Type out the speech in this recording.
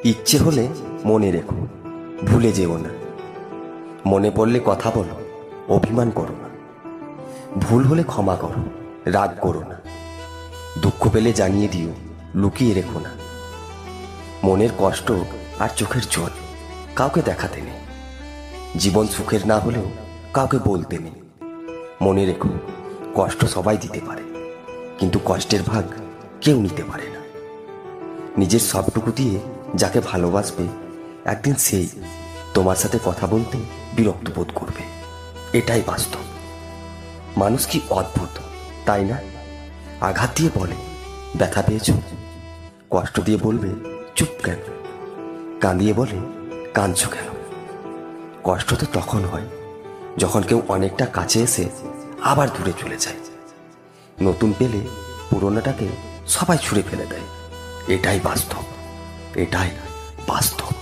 ইচ্ছে হলে মনে রেখো, ভুলে যেও না। মনে পড়লে কথা বলো, অভিমান করো না। ভুল হলে ক্ষমা করো, রাগ করো না। দুঃখ পেলে জানিয়ে দিও, লুকিয়ে রেখো না। মনের কষ্ট আর চোখের জল কাউকে দেখাতে নেই। জীবন সুখের না হলেও কাউকে বলতে নেই। মনে রেখো, কষ্ট সবাই দিতে পারে, কিন্তু কষ্টের ভাগ কেউ নিতে পারে না। নিজের সবটুকু দিয়ে যাকে ভালোবাসবে, একদিন সেই তোমার সাথে কথা বলতে বিরক্ত বোধ করবে। এটাই বাস্তব। মানুষ কি অদ্ভুত, তাই না? আঘাত দিয়ে বলে ব্যথা পেয়েছ, কষ্ট দিয়ে বলবে চুপ কেন, কাঁদিয়ে বলে কাঁদছ কেন। কষ্ট তো তখন হয় যখন কেউ অনেকটা কাছে এসে আবার দূরে চলে যায়। নতুন পেলে পুরোনোটাকে সবাই ছুঁড়ে ফেলে দেয়। এটাই বাস্তব, এটাই বাস্তব।